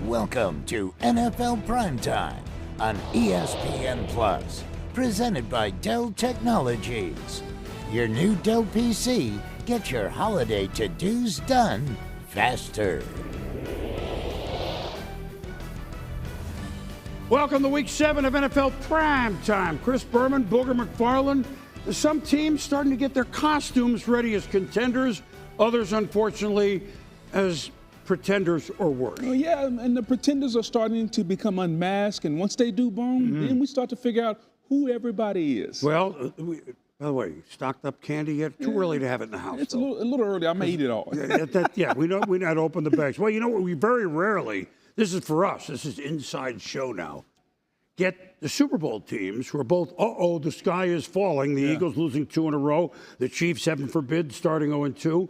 Welcome to NFL Primetime on ESPN Plus, presented by Dell Technologies. Your new Dell PC gets your holiday to-dos done faster. Welcome to Week 7 of NFL Primetime. Chris Berman, Booger McFarland. Some teams starting to get their costumes ready as contenders. Others, unfortunately, as pretenders or worse. Oh, yeah, and the pretenders are starting to become unmasked. And once they do, boom, then we start to figure out who everybody is. Well, by the way, stocked up candy yet? Too early to have it in the house. It's a little early. I may eat it all. We not open the bags. Well, you know what? We very rarely, this is for us, this is inside show now, get the Super Bowl teams who are both, the sky is falling. The Eagles losing 2 in a row. The Chiefs, heaven forbid, starting 0-2.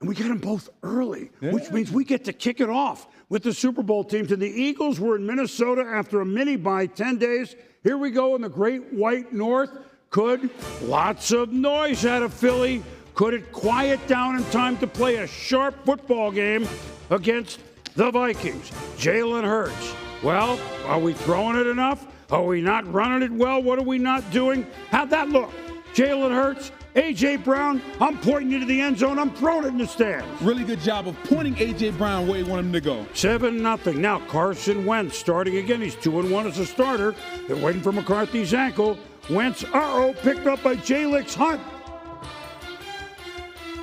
And we get them both early, which means we get to kick it off with the Super Bowl teams. And the Eagles were in Minnesota after a mini-bye, 10 days. Here we go in the Great White North. Lots of noise out of Philly. Could it quiet down in time to play a sharp football game against the Vikings? Jalen Hurts. Well, are we throwing it enough? Are we not running it well? What are we not doing? How'd that look? Jalen Hurts, A.J. Brown, I'm pointing into the end zone. I'm throwing it in the stands. Really good job of pointing A.J. Brown where you want him to go. 7-0. Now Carson Wentz starting again. He's 2-1 as a starter. They're waiting for McCarthy's ankle. Wentz, picked up by Jalix Hunt.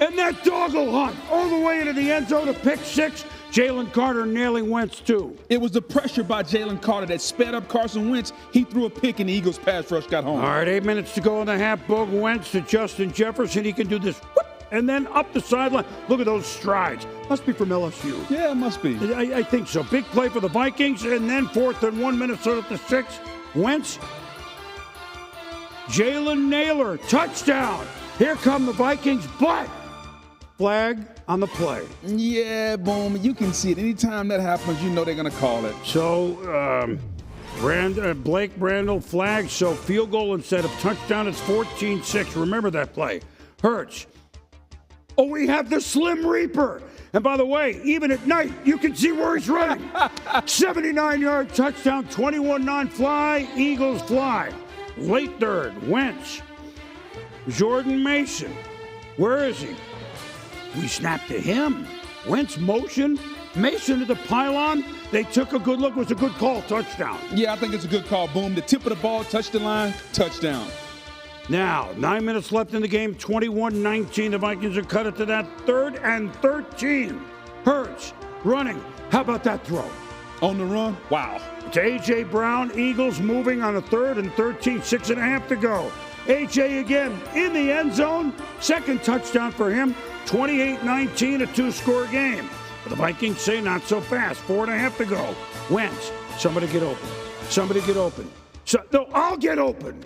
And that doggle hunt all the way into the end zone, a pick six. Jalen Carter nailing Wentz, too. It was the pressure by Jalen Carter that sped up Carson Wentz. He threw a pick, and the Eagles' pass rush got home. All right, 8 minutes to go in the half. Boog Wentz to Justin Jefferson. He can do this, and then up the sideline. Look at those strides. Must be from LSU. Yeah, it must be. I think so. Big play for the Vikings, and then 4th and 1, Minnesota to 6. Wentz. Jalen Naylor, touchdown. Here come the Vikings, but flag on the play. Yeah, boom. You can see it. Anytime that happens, you know they're going to call it. So, Blake Brandel flag, so field goal instead of touchdown. It's 14-6. Remember that play. Hurts. We have the Slim Reaper. And by the way, even at night, you can see where he's running. 79-yard touchdown, 21-9 fly. Eagles fly. Late third, Wentz. Jordan Mason. Where is he? We snapped to him. Wentz motion. Mason to the pylon. They took a good look. It was a good call. Touchdown. Yeah, I think it's a good call. Boom. The tip of the ball, touch the line, touchdown. Now, 9 minutes left in the game. 21-19. The Vikings are cut it to that 3rd and 13. Hurts running. How about that throw? On the run? Wow. To A.J. Brown. Eagles moving on a 3rd and 13. 6.5 to go. A.J. again in the end zone. Second touchdown for him. 28-19, a 2-score game. But the Vikings say not so fast. 4.5 to go. Wentz. Somebody get open. Somebody get open. No, I'll get open.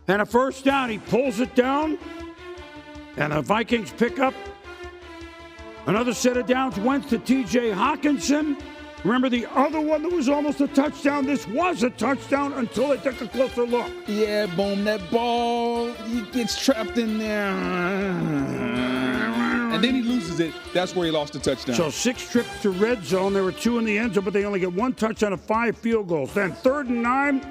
And a first down. He pulls it down. And the Vikings pick up another set of downs. Wentz to T.J. Hockenson. Remember the other one that was almost a touchdown? This was a touchdown until they took a closer look. Yeah, boom, that ball, he gets trapped in there. And then he loses it. That's where he lost the touchdown. So 6 trips to red zone. There were 2 in the end zone, but they only get 1 touchdown of 5 field goals. Then 3rd and 9.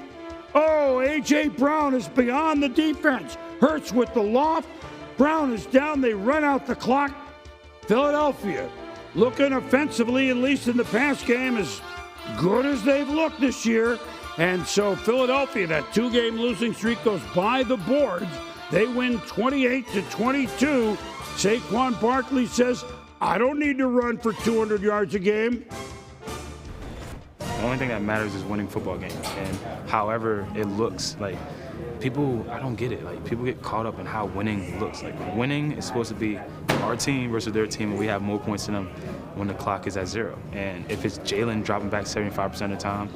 A.J. Brown is beyond the defense. Hurts with the loft. Brown is down. They run out the clock. Philadelphia looking offensively, at least in the pass game, as good as they've looked this year. And so Philadelphia, that 2-game losing streak goes by the boards. They win 28-22. Saquon Barkley says, I don't need to run for 200 yards a game. The only thing that matters is winning football games. And however it looks, like, people, I don't get it. Like, people get caught up in how winning looks. Like, winning is supposed to be our team versus their team, and we have more points than them when the clock is at 0. And if it's Jalen dropping back 75% of the time,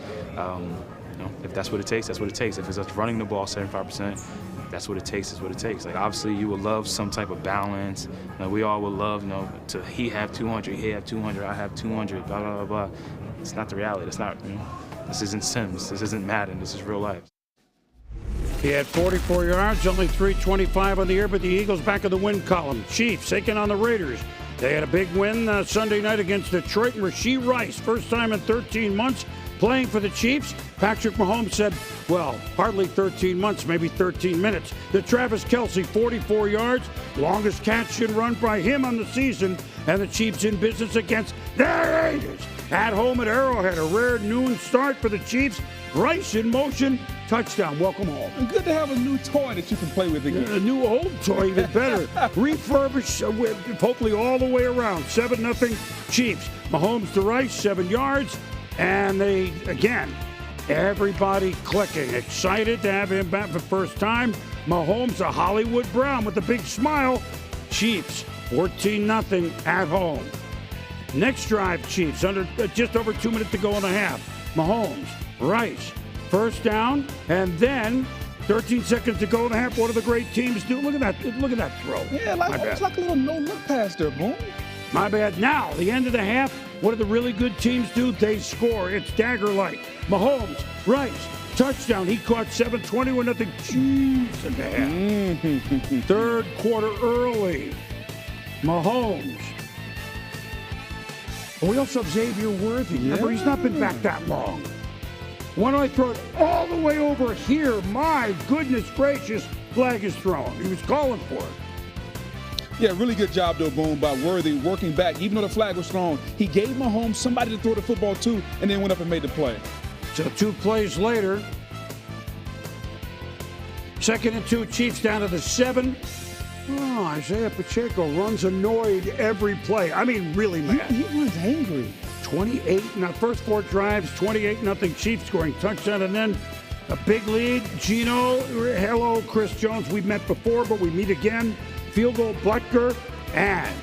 if that's what it takes, that's what it takes. If it's us running the ball 75%, that's what it takes, is what it takes. Like, obviously, you would love some type of balance. We all would love, to he have 200, he have 200, I have 200, blah, blah, blah, blah. It's not the reality. It's not, this isn't Sims. This isn't Madden. This is real life. He had 44 yards, only 325 on the year, but the Eagles back in the win column. Chiefs taking on the Raiders. They had a big win Sunday night against Detroit. Rashee Rice, first time in 13 months playing for the Chiefs. Patrick Mahomes said, well, hardly 13 months, maybe 13 minutes. To Travis Kelce, 44 yards, longest catch and run by him on the season. And the Chiefs in business against the Raiders. At home at Arrowhead, a rare noon start for the Chiefs. Rice in motion, touchdown. Welcome home. And good to have a new toy that you can play with again. A new old toy, even better. Refurbished, hopefully all the way around. 7-0 Chiefs. Mahomes to Rice, 7 yards. And they, again, everybody clicking. Excited to have him back for the first time. Mahomes, a Hollywood Brown with a big smile. Chiefs, 14-0 at home. Next drive, Chiefs, under just over 2 minutes to go in the half. Mahomes, Rice, first down, and then 13 seconds to go in the half. What do the great teams do? Look at that throw. Yeah, it's like a little no-look pass there, boom. My bad. Now, the end of the half, what do the really good teams do? They score. It's dagger-like. Mahomes, Rice, touchdown. He caught 7-21-0 Chiefs in the half. Third quarter early. Mahomes. We also have Xavier Worthy. Remember, he's not been back that long. Why don't I throw it all the way over here? My goodness gracious, flag is thrown. He was calling for it. Yeah, really good job, though, Boone, by Worthy working back. Even though the flag was thrown, he gave Mahomes somebody to throw the football to and then went up and made the play. So 2 plays later, 2nd and 2, Chiefs down to the 7. Oh, Isaiah Pacheco runs annoyed every play. I mean, really mad. He runs angry. 28 in the first 4 drives, 28-0 Chiefs scoring touchdown, and then a big lead. Gino, hello, Chris Jones. We've met before, but we meet again. Field goal, Butker, and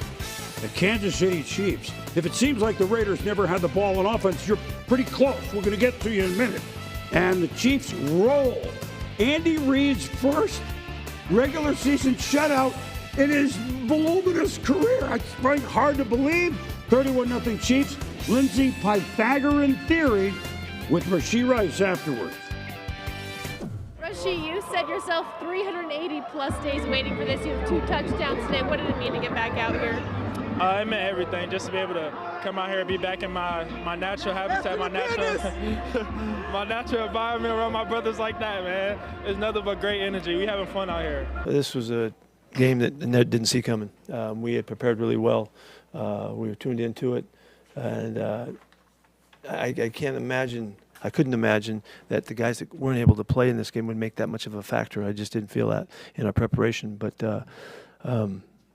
the Kansas City Chiefs. If it seems like the Raiders never had the ball on offense, you're pretty close. We're going to get to you in a minute. And the Chiefs roll. Andy Reid's first regular season shutout in his voluminous career. It's very hard to believe. 31-0 Chiefs. Lindsay Pythagorean theory with Rashee Rice afterwards. Rashee, you said yourself 380-plus days waiting for this. You have 2 touchdowns today. What did it mean to get back out here? It meant everything, just to be able to come out here and be back in my natural habitat, my natural environment around my brothers like that, man. It's nothing but great energy. We having fun out here. This was a game that Ned didn't see coming. We had prepared really well. We were tuned into it, and I can't imagine. I couldn't imagine that the guys that weren't able to play in this game would make that much of a factor. I just didn't feel that in our preparation, but.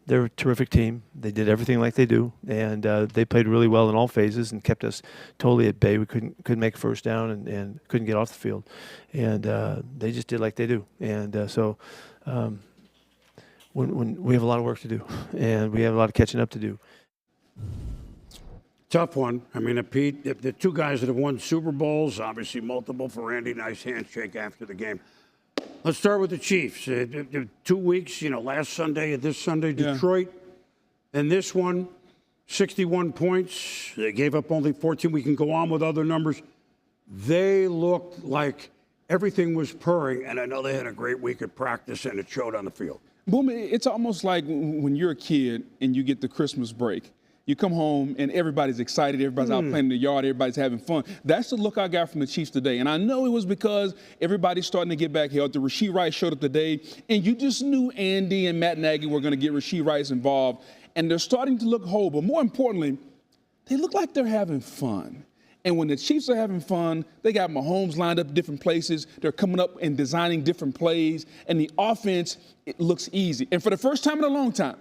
They're a terrific team. They did everything like they do, and they played really well in all phases and kept us totally at bay. We couldn't make first down and couldn't get off the field, and they just did like they do. And so when we have a lot of work to do, and we have a lot of catching up to do. Tough one. I mean, Pete, the 2 guys that have won Super Bowls, obviously multiple for Randy. Nice handshake after the game. Let's start with the Chiefs. 2 weeks, last Sunday and this Sunday, Detroit. And this one, 61 points. They gave up only 14. We can go on with other numbers. They looked like everything was purring, and I know they had a great week at practice, and it showed on the field. Boom, it's almost like when you're a kid and you get the Christmas break. You come home and everybody's excited, everybody's out playing in the yard, everybody's having fun. That's the look I got from the Chiefs today. And I know it was because everybody's starting to get back healthy. Rashee Rice showed up today, and you just knew Andy and Matt Nagy were going to get Rashee Rice involved. And they're starting to look whole, but more importantly, they look like they're having fun. And when the Chiefs are having fun, they got Mahomes lined up different places. They're coming up and designing different plays. And the offense, it looks easy. And for the first time in a long time,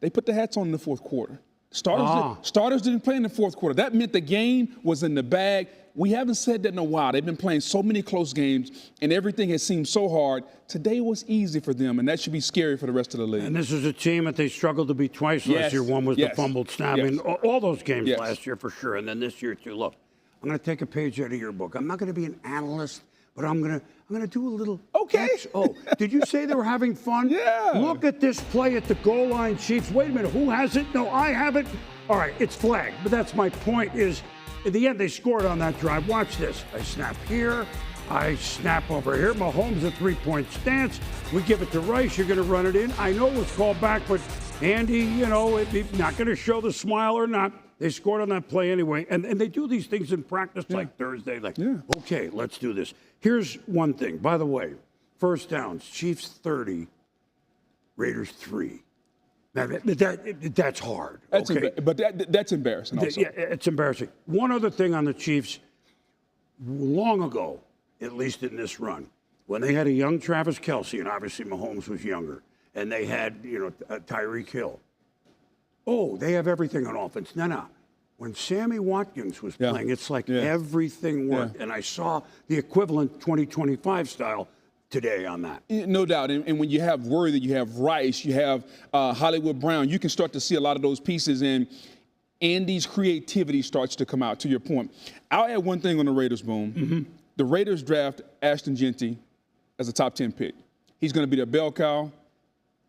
they put the hats on in the fourth quarter. Starters didn't play in the fourth quarter. That meant the game was in the bag. We haven't said that in a while. They've been playing so many close games, and everything has seemed so hard. Today was easy for them, and that should be scary for the rest of the league. And this is a team that they struggled to beat twice last year. One was the fumbled snap. I mean, all those games last year for sure, and then this year too. Look, I'm going to take a page out of your book. I'm not going to be an analyst, but I'm going to do a little. Okay. Oh, did you say they were having fun? Yeah. Look at this play at the goal line, Chiefs. Wait a minute, who has it? No, I have it. All right, it's flagged. But that's my point is, in the end, they scored on that drive. Watch this. I snap here. I snap over here. Mahomes a 3-point stance. We give it to Rice. You're going to run it in. I know it was called back, but Andy, you know, not going to show the smile or not. They scored on that play anyway. And they do these things in practice like Thursday. Like, okay, let's do this. Here's one thing. By the way, first downs, Chiefs 30, Raiders 3. Now, that's hard. That's embarrassing also. Yeah, it's embarrassing. One other thing on the Chiefs, long ago, at least in this run, when they had a young Travis Kelce, and obviously Mahomes was younger, and they had, Tyreek Hill. Oh, they have everything on offense. No. When Sammy Watkins was playing, it's like everything worked. And I saw the equivalent 2025 style today on that. No doubt. And when you have Worthy, you have Rice, you have Hollywood Brown, you can start to see a lot of those pieces, and Andy's creativity starts to come out, to your point. I'll add one thing on the Raiders, Boom. Mm-hmm. The Raiders draft Ashton Jeanty as a top 10 pick. He's going to be their bell cow.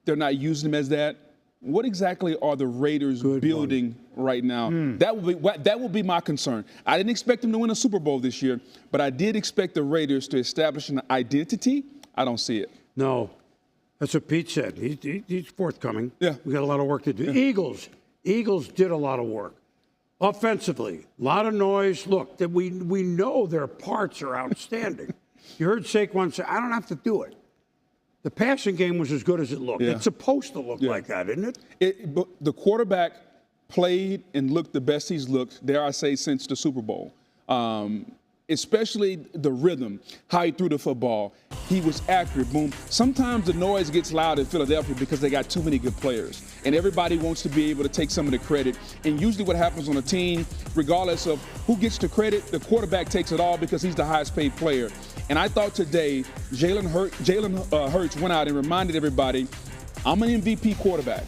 They're not using him as that. What exactly are the Raiders building right now? That will be my concern. I didn't expect them to win a Super Bowl this year, but I did expect the Raiders to establish an identity. I don't see it. No. That's what Pete said. He's forthcoming. Yeah. We got a lot of work to do. Yeah. Eagles did a lot of work. Offensively, a lot of noise. Look, that we know their parts are outstanding. You heard Saquon say, I don't have to do it. The passing game was as good as it looked. Yeah. It's supposed to look like that, isn't it? But the quarterback played and looked the best he's looked, dare I say, since the Super Bowl. Especially the rhythm, how he threw the football. He was accurate, Boom. Sometimes the noise gets loud in Philadelphia because they got too many good players. And everybody wants to be able to take some of the credit. And usually what happens on a team, regardless of who gets the credit, the quarterback takes it all because he's the highest paid player. And I thought today, Jalen Hurts went out and reminded everybody, I'm an MVP quarterback.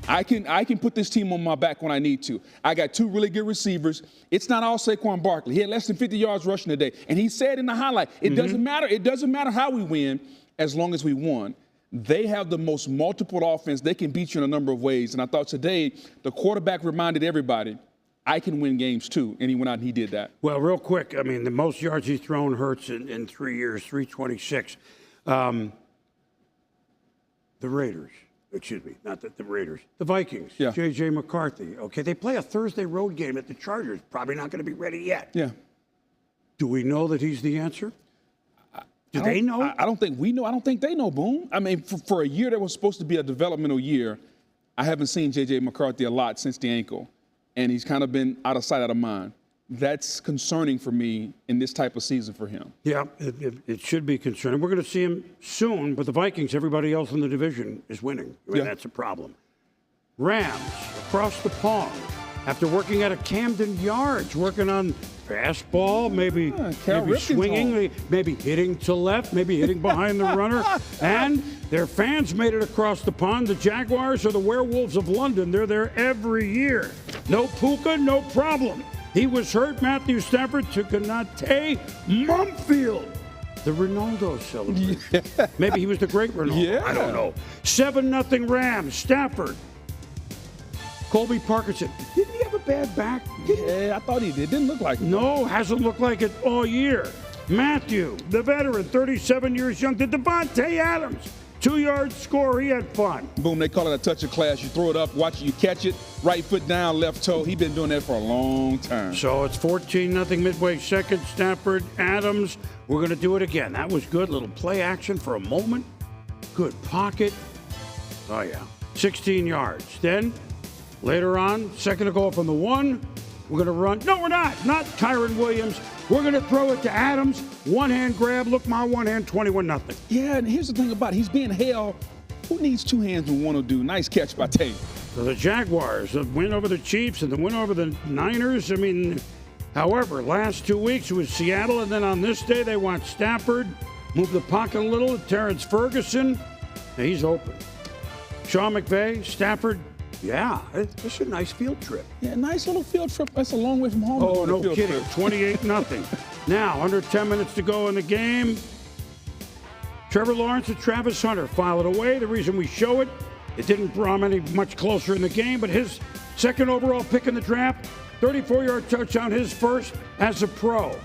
I can put this team on my back when I need to. I got two really good receivers. It's not all Saquon Barkley. He had less than 50 yards rushing today. And he said in the highlight, it doesn't matter. It doesn't matter how we win as long as we won. They have the most multiple offense. They can beat you in a number of ways. And I thought today the quarterback reminded everybody, I can win games too. And he went out and he did that. Well, real quick, I mean, the most yards he's thrown Hurts in 3 years, 326. The Raiders. Excuse me, not the Raiders. The Vikings, J.J. McCarthy. Okay, they play a Thursday road game at the Chargers. Probably not going to be ready yet. Yeah. Do we know that he's the answer? Do they know? I don't think we know. I don't think they know, Boom. I mean, for a year that was supposed to be a developmental year, I haven't seen J.J. McCarthy a lot since the ankle, and he's kind of been out of sight, out of mind. That's concerning for me in this type of season for him. Yeah, it should be concerning. We're going to see him soon, but the Vikings, everybody else in the division is winning. I mean, that's a problem. Rams across the pond after working out of Camden Yards, working on fastball, maybe swinging, maybe hitting to left, maybe hitting behind the runner. And their fans made it across the pond. The Jaguars are the Werewolves of London. They're there every year. No Puka, no problem. He was hurt. Matthew Stafford to Konate Mumfield. The Ronaldo celebration. Maybe he was the great Ronaldo. Yeah. I don't know. 7-0 Rams. Stafford. Colby Parker said, didn't he have a bad back? Yeah, I thought he did. Didn't look like it. No, hasn't looked like it all year. Matthew, the veteran, 37 years young, to Devontae Adams. 2-yard score. He had fun. Boom, they call it a touch of class. You throw it up, watch it, you catch it, right foot down, left toe. He's been doing that for a long time. So it's 14-0 midway second. Stafford, Adams. We're going to do it again. That was good. Little play action for a moment. Good pocket. Oh, yeah. 16 yards. Then, later on, second to go from the 1. We're going to run. No, we're not. Not Kyron Williams. We're going to throw it to Adams. One-hand grab. Look, my one hand, 21-0. Yeah, and here's the thing about it. He's being held. Who needs two hands when one will do? Nice catch by Tate. So the Jaguars, the win over the Chiefs and the win over the Niners. I mean, however, last 2 weeks it was Seattle, and then on this day they want Stafford. Move the pocket a little. Terrence Ferguson. Now he's open. Sean McVay, Stafford. Yeah, it's a nice field trip. Yeah, nice little field trip. That's a long way from home. Oh, no kidding. 28-0. Now, under 10 minutes to go in the game. Trevor Lawrence and Travis Hunter file it away. The reason we show it, it didn't draw any much closer in the game, but his second overall pick in the draft, 34-yard touchdown, his first as a pro.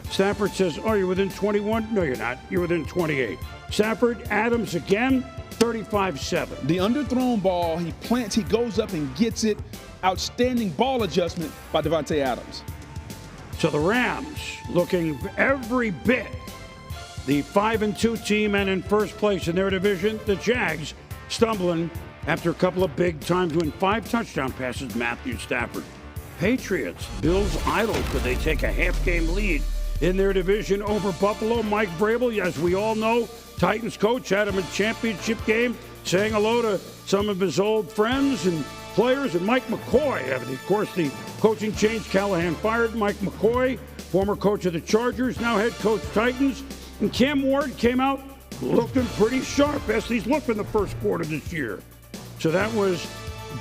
Stafford says, oh, you're within 21? No, you're not. You're within 28. Stafford, Adams again. 35-7. The underthrown ball, he plants, he goes up and gets it. Outstanding ball adjustment by Davante Adams. So the Rams looking every bit the 5-2 team and in first place in their division. The Jags stumbling after a couple of big times win 5 touchdown passes, Matthew Stafford. Patriots, Bills idle. Could they take a half-game lead in their division over Buffalo? Mike Vrabel, as we all know, Titans coach, had him in championship game, saying hello to some of his old friends and players. And Mike McCoy, of course, the coaching change. Callahan fired Mike McCoy, former coach of the Chargers, now head coach Titans. And Cam Ward came out looking pretty sharp, best he's looked in the first quarter this year. So that was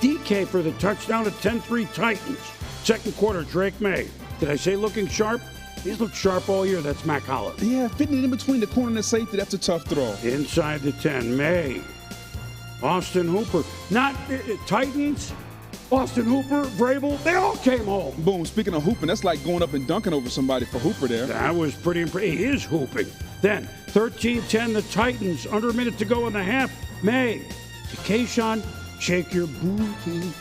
DK for the touchdown to 10-3 Titans. Second quarter, Drake May. Did I say looking sharp? He's looked sharp all year. That's Mac Hollins. Yeah, fitting it in between the corner and the safety, that's a tough throw. Inside the 10, May. Austin Hooper. Not Titans. Austin Hooper, Vrabel, they all came home. Boom, speaking of hooping, that's like going up and dunking over somebody for Hooper there. That was pretty impressive. He is hooping. Then, 13-10, the Titans, under a minute to go in the half. May to Kayshawn, shake your booty,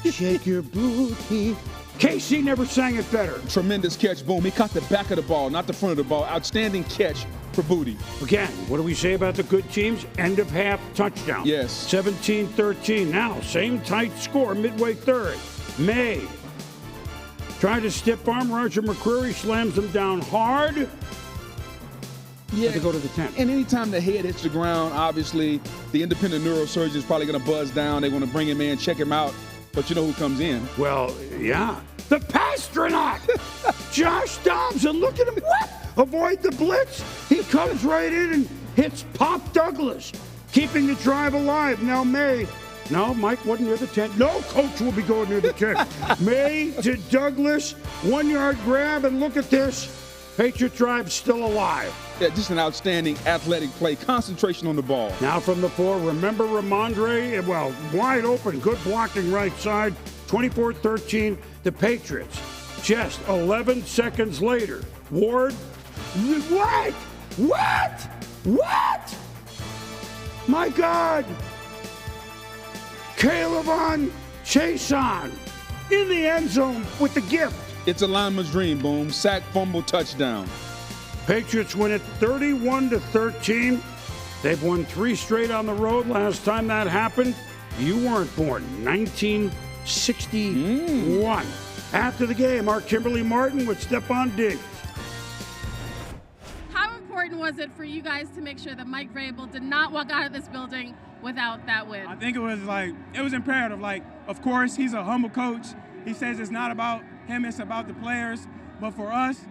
shake your booty. KC never sang it better. Tremendous catch, boom. He caught the back of the ball, not the front of the ball. Outstanding catch for Booty. Again, what do we say about the good teams? End of half touchdown. Yes. 17-13. Now, same tight score, midway third. May tried to stiff arm. Roger McCreary slams him down hard. Yeah. To go to the 10. And anytime the head hits the ground, obviously, the independent neurosurgeon is probably going to buzz down. They're going to bring him in, check him out. But you know who comes in? Well, yeah. The Pastronaut! Josh Dobbs, and look at him. What? Avoid the blitz. He comes right in and hits Pop Douglas, keeping the drive alive. Now May. No, Mike wasn't near the 10. No coach will be going near the 10. May to Douglas, 1 yard grab, and look at this. Patriot drive still alive. Yeah, just an outstanding athletic play. Concentration on the ball. Now from the 4, remember Ramondre? Well, wide open, good blocking right side. 24-13, the Patriots. Just 11 seconds later, Ward. What? What? What? My God. Caleb Chason in the end zone with the gift. It's a lineman's dream, boom. Sack, fumble, touchdown. Patriots win it 31-13. They've won 3 straight on the road. Last time that happened, you weren't born. 1961. After the game, our Kimberly Martin with Stephon Diggs. How important was it for you guys to make sure that Mike Vrabel did not walk out of this building without that win? I think it was imperative. Of course, he's a humble coach. He says it's not about him, it's about the players. But for us,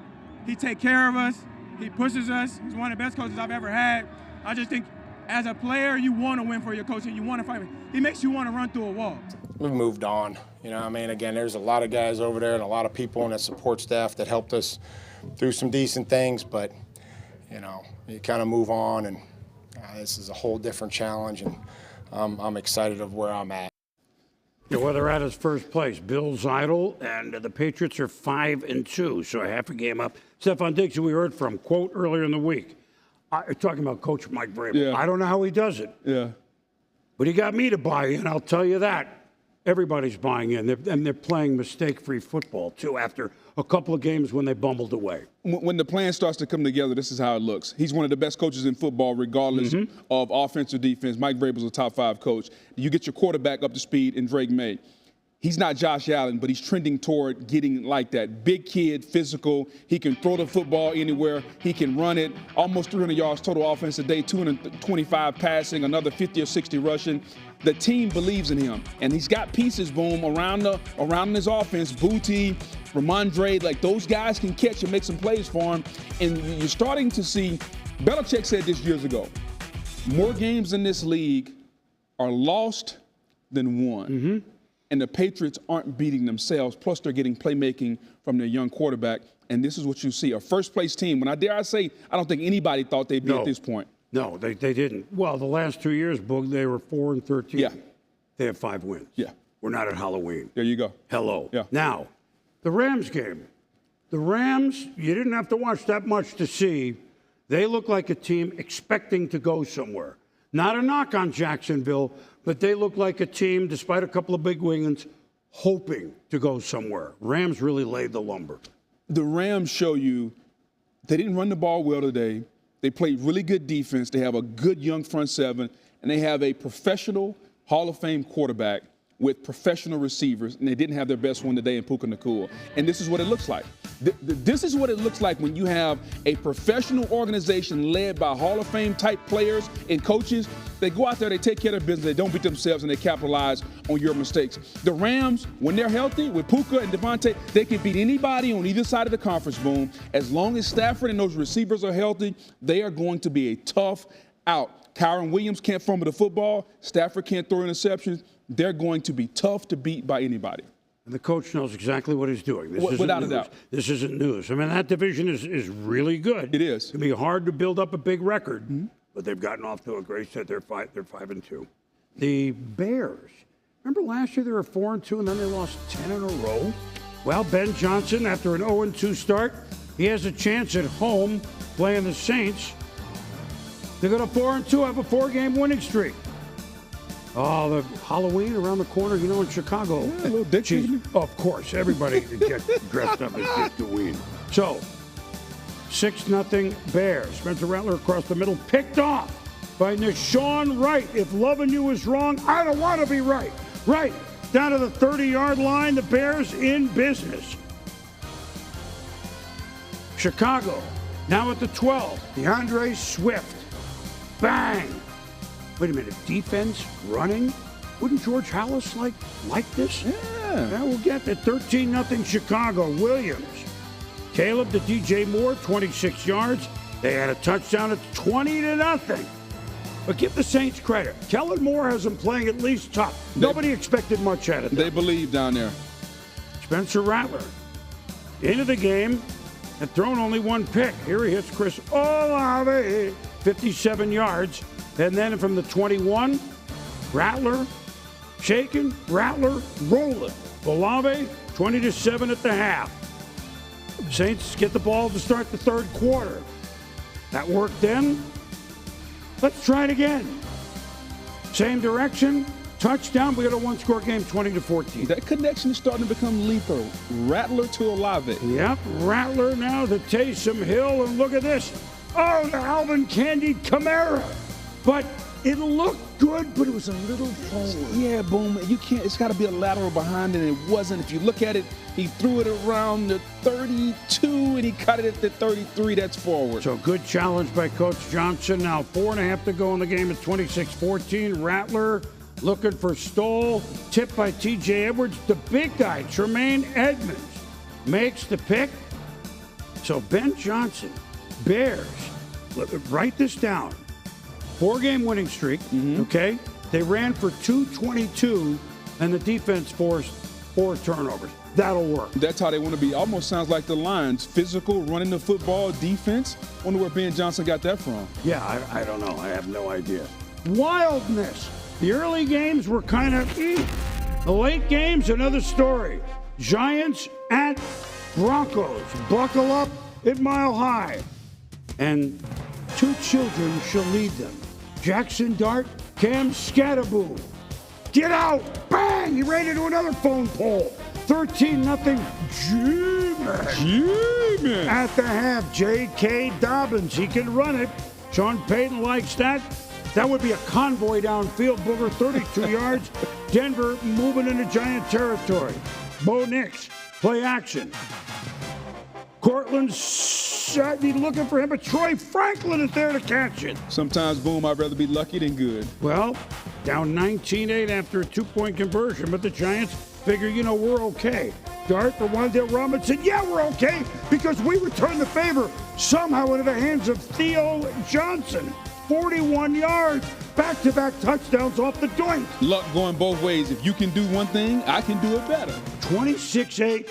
he takes care of us. He pushes us. He's one of the best coaches I've ever had. I just think as a player, you want to win for your coach and you want to fight. He makes you want to run through a wall. We've moved on. Again, there's a lot of guys over there and a lot of people on that support staff that helped us through some decent things, but, you kind of move on, and this is a whole different challenge, and I'm excited of where I'm at. Well, they're at his first place. Bills idle, and the Patriots are 5-2, so half a game up. Stephon Diggs, who we heard from, quote earlier in the week, talking about Coach Mike Vrabel. Yeah. I don't know how he does it. Yeah. But he got me to buy in, I'll tell you that. Everybody's buying in, and they're playing mistake-free football, too, after a couple of games when they bumbled away. When the plan starts to come together, this is how it looks. He's one of the best coaches in football, regardless of offense or defense. Mike Vrabel's a top 5 coach. You get your quarterback up to speed in Drake May. He's not Josh Allen, but he's trending toward getting like that. Big kid, physical. He can throw the football anywhere. He can run it. Almost 300 yards total offense a day, 225 passing, another 50 or 60 rushing. The team believes in him, and he's got pieces, boom, around his offense. Booty, Ramondre, like those guys can catch and make some plays for him. And you're starting to see, Belichick said this years ago, more games in this league are lost than won. And the Patriots aren't beating themselves, plus they're getting playmaking from their young quarterback. And this is what you see, a first-place team. When I say, I don't think anybody thought they'd be at this point. No, they didn't. Well, the last 2 years, Boog, they were 4-13. Yeah. They have 5 wins. Yeah. We're not at Halloween. There you go. Hello. Yeah. Now, the Rams game. The Rams, you didn't have to watch that much to see. They look like a team expecting to go somewhere. Not a knock on Jacksonville, but they look like a team, despite a couple of big wins, hoping to go somewhere. Rams really laid the lumber. The Rams show you they didn't run the ball well today. They played really good defense. They have a good young front seven, and they have a professional Hall of Fame quarterback with professional receivers, and they didn't have their best one today in Puka Nacua. And this is what it looks like. This is what it looks like when you have a professional organization led by Hall of Fame type players and coaches. They go out there, they take care of business, they don't beat themselves, and they capitalize on your mistakes. The Rams, when they're healthy with Puka and Devontae, they can beat anybody on either side of the conference, Boom. As long as Stafford and those receivers are healthy, they are going to be a tough out. Kyron Williams can't fumble the football. Stafford can't throw interceptions. They're going to be tough to beat by anybody. And the coach knows exactly what he's doing. Without a doubt. This isn't news. I mean, that division is really good. It is. It's going to be hard to build up a big record, but they've gotten off to a great start. They're 5-2. The Bears. Remember last year they were 4-2 and then they lost 10 in a row? Well, Ben Johnson, after an 0-2 start, he has a chance at home playing the Saints. They go to 4-2, have a 4-game winning streak. Oh, the Halloween around the corner, you know, in Chicago. Yeah, a little ditchy. Of course, everybody gets dressed up as Halloween. So, 6-0 Bears. Spencer Rattler across the middle, picked off by Nashawn Wright. If loving you is wrong, I don't want to be right. Right, down to the 30-yard line, the Bears in business. Chicago, now at the 12, DeAndre Swift. Bang! Wait a minute, defense, running? Wouldn't George Halas like this? Yeah, we'll get to 13-0 Chicago. Williams. Caleb to DJ Moore, 26 yards. They had a touchdown at 20-0. But give the Saints credit. Kellen Moore has them playing at least tough. Nobody expected much out of them. They believe down there. Spencer Rattler into the game and thrown only one pick. Here he hits Chris Olave, 57 yards. And then from the 21, Rattler shaking, Rattler rolling. Olave, 20-7 at the half. Saints get the ball to start the third quarter. That worked then. Let's try it again. Same direction. Touchdown. We got a one-score game, 20-14. That connection is starting to become lethal. Rattler to Olave. Yep. Rattler now to Taysom Hill. And look at this. Oh, the Alvin Candy Kamara. But it looked good, but it was a little forward. Yeah, Boom. You can't. It's got to be a lateral behind, and it wasn't. If you look at it, he threw it around the 32, and he cut it at the 33. That's forward. So good challenge by Coach Johnson. Now 4.5 to go in the game at 26-14. Rattler looking for Stoll. Tipped by T.J. Edwards. The big guy, Tremaine Edmonds, makes the pick. So Ben Johnson, Bears, write this down. 4-game winning streak, okay? They ran for 222, and the defense forced 4 turnovers. That'll work. That's how they want to be. Almost sounds like the Lions. Physical, running the football, defense. Wonder where Ben Johnson got that from. Yeah, I don't know. I have no idea. Wildness. The early games were kind of The late games, another story. Giants at Broncos. Buckle up at Mile High. And 2 children shall lead them. Jackson Dart, Cam Scatterboom. Get out! Bang! He ran into another phone pole. 13-0 G-Man. At the half, J.K. Dobbins. He can run it. Sean Payton likes that. That would be a convoy downfield. Booger, 32 yards. Denver moving into Giant territory. Bo Nix, play action. Cortland's looking for him, but Troy Franklin is there to catch it. Sometimes, Boom, I'd rather be lucky than good. Well, down 19-8 after a 2-point conversion, but the Giants figure, we're okay. Dart for Wan'Dale Robinson. Yeah, we're okay because we return the favor somehow into the hands of Theo Johnson. 41 yards, back-to-back touchdowns off the doink. Luck going both ways. If you can do one thing, I can do it better. 26-8,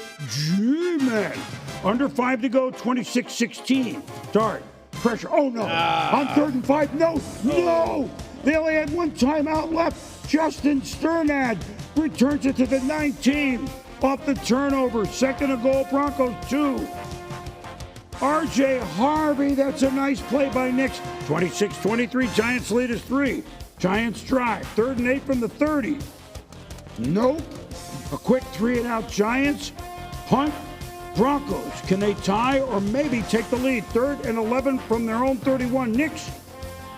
G-Man. Under 5 to go, 26-16. Dart, pressure. Oh, no. On 3rd and 5, no. They only had 1 timeout left. Justin Sternad returns it to the 19 off the turnover. 2nd and goal, Broncos 2. R.J. Harvey, that's a nice play by Nix. 26-23, Giants lead is 3. Giants drive, 3rd and 8 from the 30. Nope. A quick 3-and-out Giants. Punt. Broncos, can they tie or maybe take the lead? 3rd and 11 from their own 31. Nix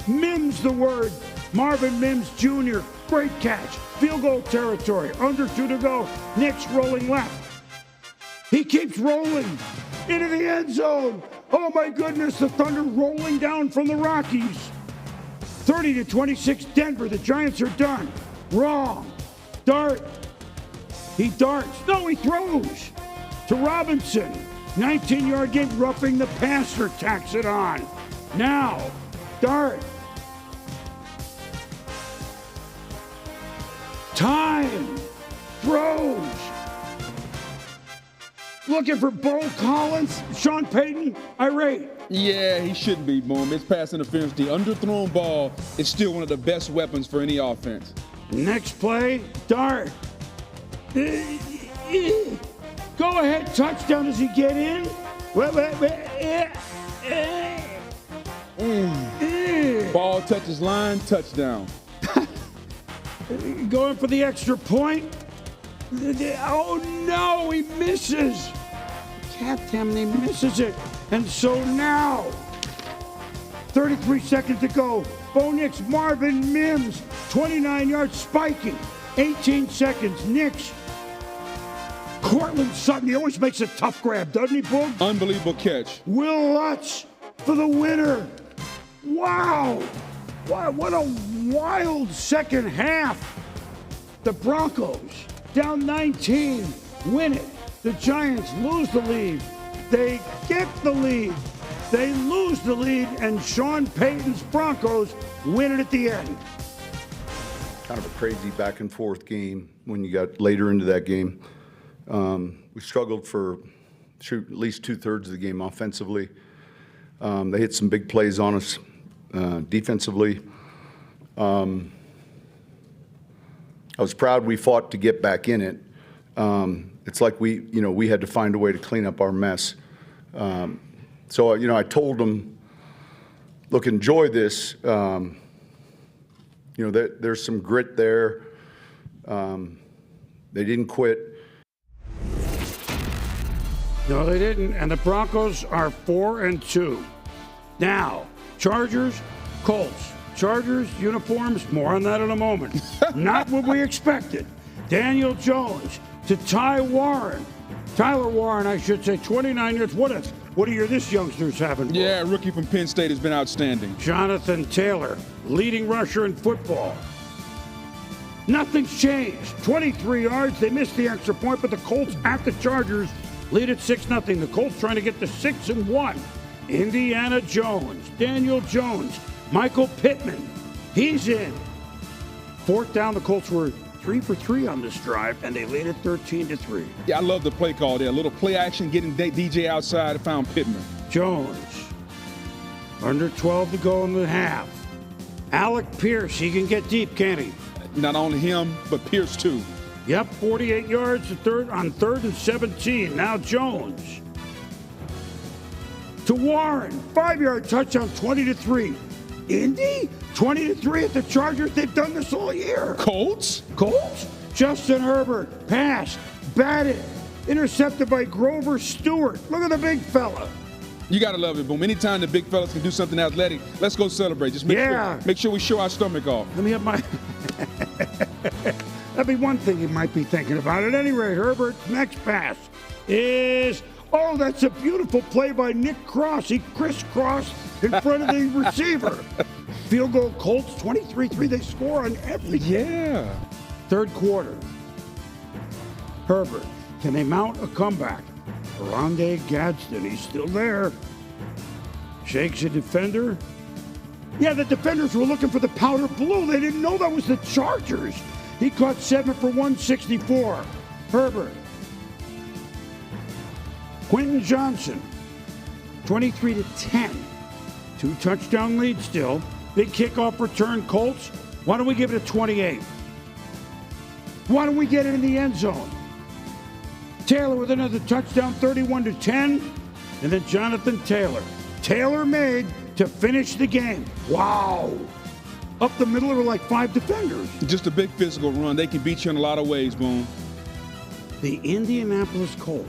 Mims the word. Marvin Mims Jr., great catch. Field goal territory, under 2 to go. Nix rolling left. He keeps rolling into the end zone. Oh my goodness, the Thunder rolling down from the Rockies. 30-26 Denver, the Giants are done. Wrong. Dart. He darts. No, he throws to Robinson. 19-yard gain, roughing the passer, tacks it on. Now, Dart. Time. Throws. Looking for Bo Collins. Sean Payton, irate. Yeah, he shouldn't be, Boom. It's pass interference. The underthrown ball is still one of the best weapons for any offense. Next play, Dart. Go ahead, touchdown. Does he get in? Ball touches line, touchdown. Going for the extra point. Oh no, he misses. Damn, he misses it. And so now, 33 seconds to go. Bo Nix, Marvin Mims, 29 yards spiking. 18 seconds, Nix. Cortland Sutton, he always makes a tough grab, doesn't he, Boog? Unbelievable catch. Will Lutz for the winner. Wow. What a wild second half. The Broncos down 19, win it. The Giants lose the lead. They get the lead. They lose the lead, and Sean Payton's Broncos win it at the end. Kind of a crazy back and forth game when you got later into that game. We struggled for at least 2/3 of the game offensively. They hit some big plays on us defensively. I was proud we fought to get back in it. It's like we had to find a way to clean up our mess. So I told them, look, enjoy this. There's some grit there. They didn't quit. No, they didn't. And the Broncos are 4-2. Now, Chargers, Colts. Chargers, uniforms, more on that in a moment. Not what we expected. Daniel Jones to Tyler Warren, I should say, 29 yards. What are this youngsters having? Yeah, rookie from Penn State has been outstanding. Jonathan Taylor, leading rusher in football. Nothing's changed. 23 yards. They missed the extra point, but the Colts at the Chargers lead at 6-0. The Colts trying to get to 6-1. Indiana Jones, Daniel Jones, Michael Pittman. He's in. 4th down, the Colts were 3 for 3 on this drive, and they lead at 13-3. Yeah, I love the play call there. A little play action, getting DJ outside, found Pittman. Jones, under 12 to go in the half. Alec Pierce, he can get deep, can't he? Not only him, but Pierce too. Yep, 48 yards on 3rd and 17. Now Jones. To Warren, 5-yard touchdown, 20-3. Indy, 20-3 at the Chargers. They've done this all year. Colts? Justin Herbert, pass, batted, intercepted by Grover Stewart. Look at the big fella. You got to love it, Boom. Anytime the big fellas can do something athletic, let's go celebrate. Just make sure we show our stomach off. Let me have my... That'd be one thing you might be thinking about. At any rate, Herbert's next pass is... Oh, that's a beautiful play by Nick Cross. He crisscrossed in front of the receiver. Field goal, Colts, 23-3. They score on everything. Yeah. 3rd quarter. Herbert, can they mount a comeback? Rondé Gadsden, he's still there. Shakes a defender. Yeah, the defenders were looking for the powder blue. They didn't know that was the Chargers. He caught 7 for 164. Herbert. Quentin Johnson, 23-10. 2-touchdown lead still. Big kickoff return, Colts. Why don't we give it a 28? Why don't we get it in the end zone? Taylor with another touchdown, 31-10. And then Jonathan Taylor. Tailor-made to finish the game. Wow. Up the middle, there were like 5 defenders. Just a big physical run. They can beat you in a lot of ways, Boom. The Indianapolis Colts.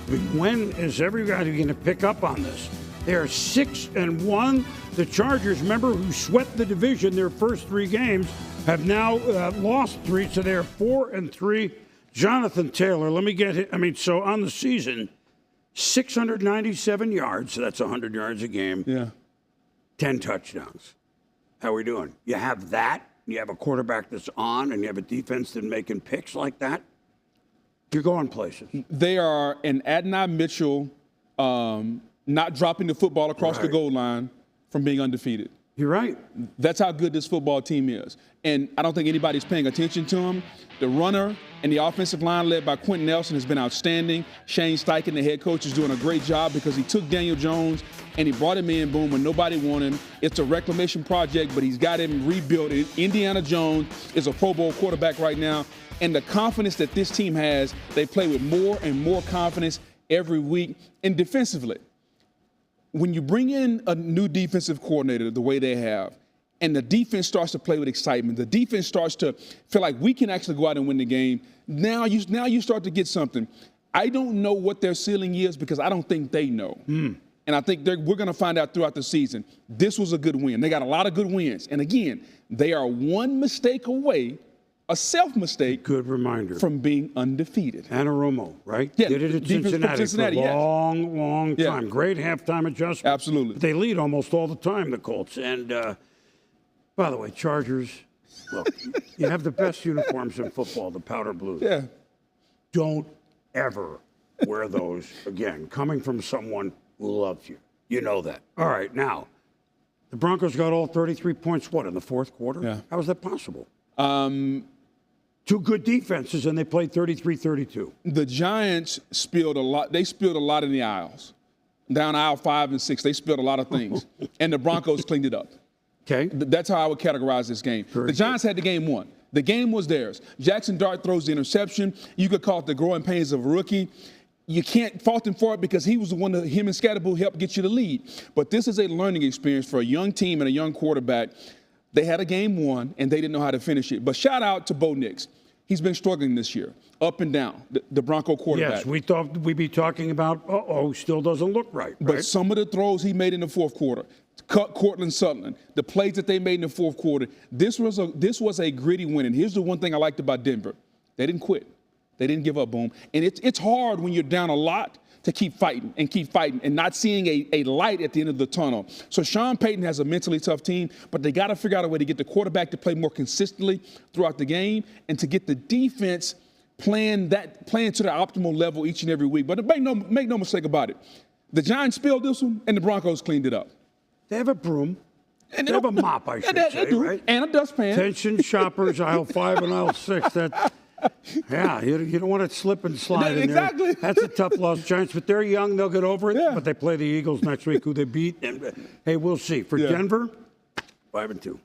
I mean, when is everybody going to pick up on this? They are 6-1. The Chargers, remember, who swept the division their first 3 games, have now lost 3, so they are 4-3. Jonathan Taylor, let me get it. I mean, so on the season, 697 yards, so that's 100 yards a game. Yeah. 10 touchdowns. How are we doing? You have that, you have a quarterback that's on, and you have a defense that's making picks like that. You're going places. They are an Adonai Mitchell not dropping the football across the goal line from being undefeated. You're right. That's how good this football team is. And I don't think anybody's paying attention to them. The runner and the offensive line led by Quentin Nelson has been outstanding. Shane Steichen, the head coach, is doing a great job because he took Daniel Jones and he brought him in, Boom, when nobody wanted him. It's a reclamation project, but he's got him rebuilt. Indiana Jones is a Pro Bowl quarterback right now. And the confidence that this team has, they play with more and more confidence every week. And defensively, when you bring in a new defensive coordinator the way they have, and the defense starts to play with excitement, the defense starts to feel like we can actually go out and win the game, now you start to get something. I don't know what their ceiling is because I don't think they know. And I think we're going to find out throughout the season. This was a good win. They got a lot of good wins. And again, they are one mistake away, a self-mistake. Good reminder. From being undefeated. Anarumo, right? Yeah. Did it at Cincinnati for a long time. Yeah. Great halftime adjustment. Absolutely. They lead almost all the time, the Colts. And, by the way, Chargers, look, you have the best uniforms in football, the powder blues. Yeah. Don't ever wear those again, coming from someone who loves you. You know that. All right, now, the Broncos got all 33 points, in the fourth quarter? Yeah. How is that possible? Two good defenses, and they played 33-32. The Giants spilled a lot. They spilled a lot in the aisles. Down aisle 5 and 6, they spilled a lot of things. And the Broncos cleaned it up. Okay. That's how I would categorize this game. The Giants had the game won. The game was theirs. Jackson Dart throws the interception. You could call it the growing pains of a rookie. You can't fault him for it because he was the one that him and Scatterbull helped get you the lead. But this is a learning experience for a young team and a young quarterback. They had a game won, and they didn't know how to finish it. But shout out to Bo Nix. He's been struggling this year, up and down, the Bronco quarterback. Yes, we thought we'd be talking about, still doesn't look right. But some of the throws he made in the fourth quarter, cut Cortland Sutherland, the plays that they made in the fourth quarter, this was a gritty win. And here's the one thing I liked about Denver. They didn't quit. They didn't give up, Boom. And it's hard when you're down a lot to keep fighting and not seeing a light at the end of the tunnel. So Sean Payton has a mentally tough team, but they got to figure out a way to get the quarterback to play more consistently throughout the game and to get the defense playing to the optimal level each and every week. But make no mistake about it. The Giants spilled this one, and the Broncos cleaned it up. They have a broom. And they have a mop, I should say, right? And a dustpan. Attention shoppers, aisle 5 and aisle 6. Yeah, you don't want to slip and slide in exactly. there. That's a tough loss, Giants. But they're young. They'll get over it. Yeah. But they play the Eagles next week, who they beat. And, hey, we'll see. For Denver, 5-2.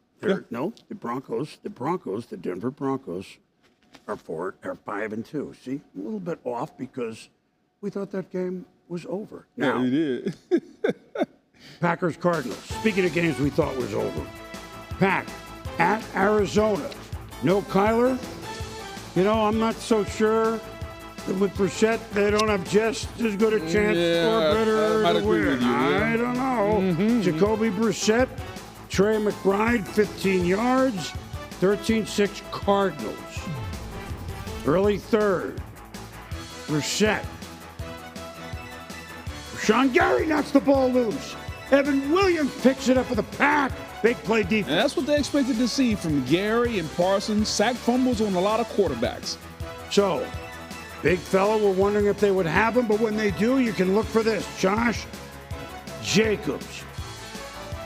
No, the Denver Broncos are 5-2. See, a little bit off because we thought that game was over. Now, we did. Packers-Cardinals. Speaking of games we thought was over. Pack at Arizona. No Kyler. You know, I'm not so sure that with Brissett, they don't have just as good a chance or better to win. I don't know. Jacoby Brissett, Trey McBride, 15 yards, 13-6 Cardinals. Early third, Brissett. Rashawn Gary knocks the ball loose. Evan Williams picks it up for the Pack. Big play defense. And that's what they expected to see from Gary and Parsons. Sack fumbles on a lot of quarterbacks. So, big fella, we're wondering if they would have him, but when they do, you can look for this. Josh Jacobs.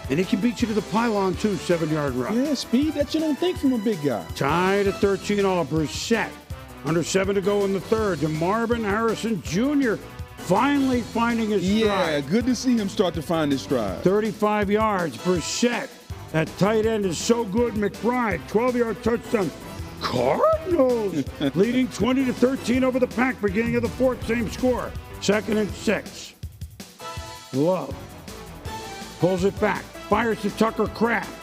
And he can beat you to the pylon, too, 7-yard run. Yeah, speed that you don't think from a big guy. Tied at 13 all. Brissett. Under 7 to go in the third. To Marvin Harrison Jr. finally finding his stride. Yeah, good to see him start to find his stride. 35 yards. Brissett. That tight end is so good. McBride, 12-yard touchdown. Cardinals leading 20-13 over the Pack. Beginning of the fourth, same score. 2nd and 6. Love pulls it back, fires to Tucker Kraft.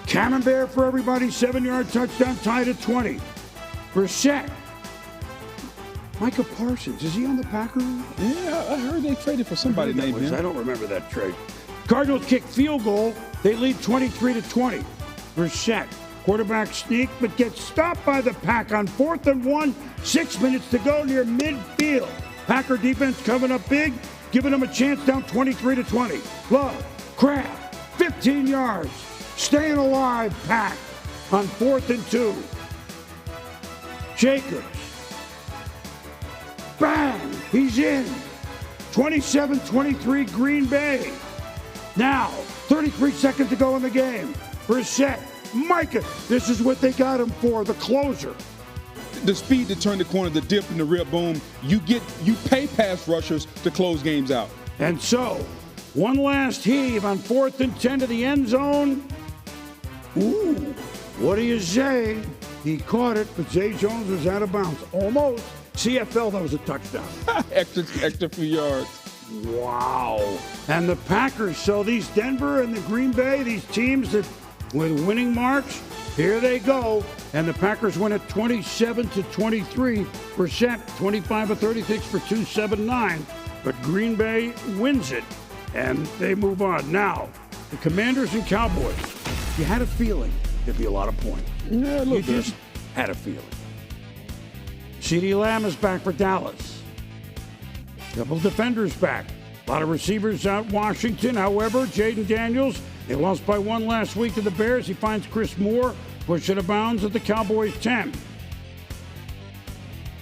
Camembert for everybody, 7-yard touchdown, tied at 20. Brissett. Micah Parsons, is he on the Packers? Yeah, I heard they traded for somebody named him. I don't remember that trade. Cardinals kick field goal. They lead 23-20. Brissett, quarterback sneak, but gets stopped by the Pack on 4th and 1. 6 minutes to go near midfield. Packer defense coming up big, giving them a chance down 23-20. Love, Kraft, 15 yards. Staying alive, Pack, on 4th and 2. Jacobs. Bang! He's in. 27-23 Green Bay. Now, 33 seconds to go in the game. Brissett, Micah, this is what they got him for, the closer. The speed to turn the corner, the dip and the rip boom, you pay pass rushers to close games out. And so, one last heave on 4th and 10 to the end zone. Ooh, what do you say? He caught it, but Zay Jones was out of bounds. Almost. CFL, that was a touchdown. extra few yards. Wow. And the Packers, so these Denver and the Green Bay, these teams that with winning marks, here they go. And the Packers win at 27-23. Brissett, 25 of 36 for 279. But Green Bay wins it, and they move on. Now, the Commanders and Cowboys. You had a feeling there'd be a lot of points. Yeah, you just had a feeling. CeeDee Lamb is back for Dallas. Couple defenders back. A lot of receivers out Washington. However, Jaden Daniels, they lost by 1 last week to the Bears. He finds Chris Moore pushing the bounds at the Cowboys 10.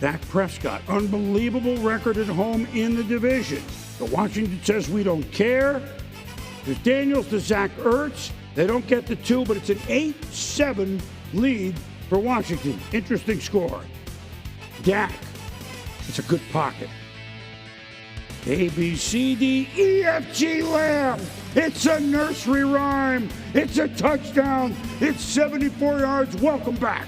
Dak Prescott, unbelievable record at home in the division. The Washington says we don't care. There's Daniels to Zach Ertz. They don't get the 2, but it's an 8-7 lead for Washington. Interesting score. Dak, it's a good pocket. A, B, C, D, E, F, G, Lamb. It's a nursery rhyme. It's a touchdown. It's 74 yards. Welcome back.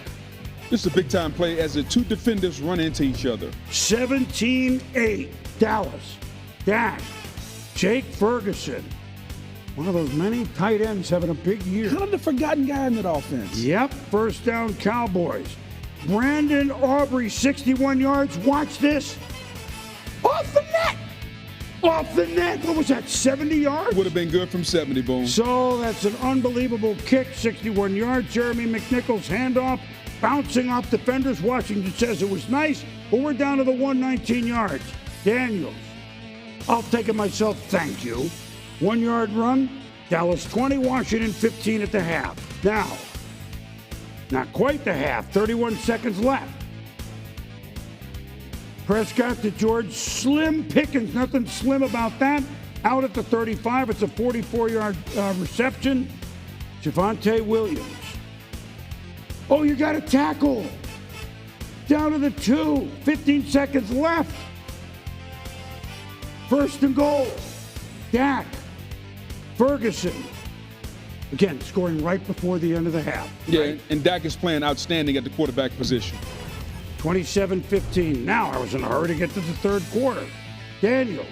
This is a big-time play as the two defenders run into each other. 17-8, Dallas. Dak, Jake Ferguson. One of those many tight ends having a big year. Kind of the forgotten guy in that offense. Yep, first down Cowboys. Brandon Aubrey, 61 yards. Watch this. Off the net. Off the net. What was that, 70 yards? Would have been good from 70, boom. So that's an unbelievable kick, 61 yards. Jeremy McNichols handoff, bouncing off defenders. Washington says it was nice, but we're down to the 119 yards. Daniels, I'll take it myself, thank you. 1 yard run, Dallas 20, Washington 15 at the half. Now, not quite the half, 31 seconds left. Prescott to George, slim pickings, nothing slim about that. Out at the 35, it's a 44-yard reception. Javonte Williams. Oh, you got a tackle. Down to the 2, 15 seconds left. First and goal. Dak. Ferguson. Again, scoring right before the end of the half. Yeah, right? And Dak is playing outstanding at the quarterback position. 27-15. Now I was in a hurry to get to the third quarter. Daniels.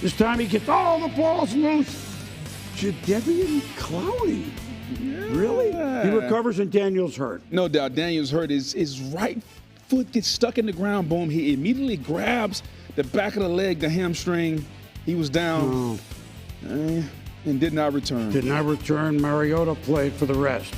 This time he gets all the balls loose. Jadeveon Clowney. Yeah. Really? He recovers and Daniels hurt. No doubt. Daniels hurt. His right foot gets stuck in the ground. Boom. He immediately grabs the back of the leg, the hamstring. He was down and did not return. Did not return. Mariota played for the rest.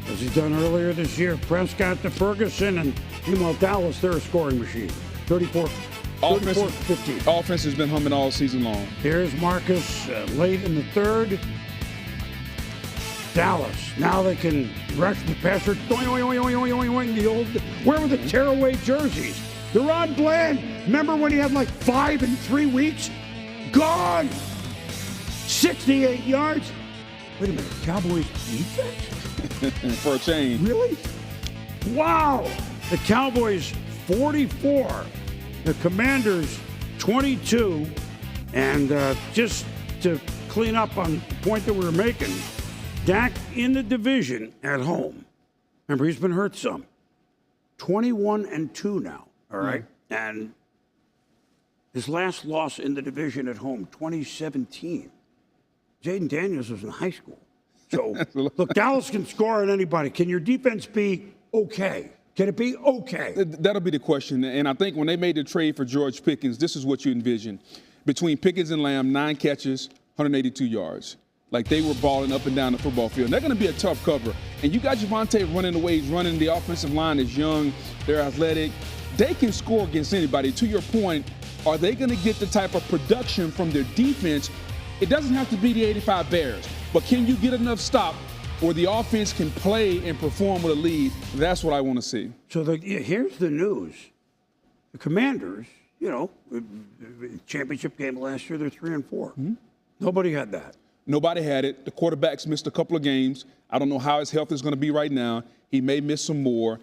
As he's done earlier this year, Prescott to Ferguson, and meanwhile, Dallas, they're a scoring machine. 34-15. Offense has been humming all season long. Here's Marcus late in the third. Dallas, now they can rush the passer. The old, where were the tearaway jerseys? Deron Bland, remember when he had like 5 in 3 weeks? Gone! 68 yards. Wait a minute, Cowboys defense? For a change. Really? Wow! The Cowboys 44, the Commanders 22, and just to clean up on the point that we were making, Dak in the division at home. Remember, he's been hurt some. 21-2 now. All right, and His last loss in the division at home, 2017. Jaden Daniels was in high school. So, look, Dallas can score on anybody. Can your defense be okay? Can it be okay? That'll be the question. And I think when they made the trade for George Pickens, this is what you envision. Between Pickens and Lamb, 9 catches, 182 yards. Like, they were balling up and down the football field. And they're going to be a tough cover. And you got Javonte running the way he's running. The offensive line is young. They're athletic. They can score against anybody. To your point, are they going to get the type of production from their defense? It doesn't have to be the 85 Bears. But can you get enough stop where the offense can play and perform with a lead? That's what I want to see. So here's the news. The Commanders, championship game last year, they're 3-4. Mm-hmm. Nobody had that. Nobody had it. The quarterback's missed a couple of games. I don't know how his health is going to be right now. He may miss some more.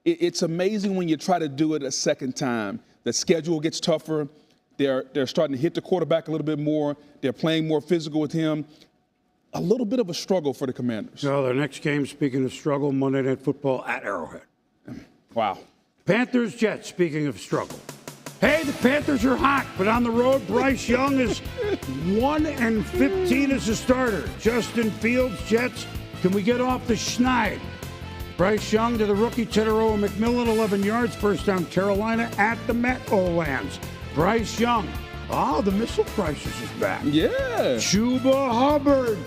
It's amazing when you try to do it a second time. The schedule gets tougher. They're starting to hit the quarterback a little bit more. They're playing more physical with him. A little bit of a struggle for the Commanders. So their next game, speaking of struggle, Monday Night Football at Arrowhead. Wow. Panthers-Jets, speaking of struggle. Hey, the Panthers are hot, but on the road, Bryce Young is 1-15 as a starter. Justin Fields, Jets, can we get off the schneid? Bryce Young to the rookie Teteroa McMillan, 11 yards, first down Carolina at the Meadowlands. Bryce Young. Oh, the missile crisis is back. Yeah. Chuba Hubbard.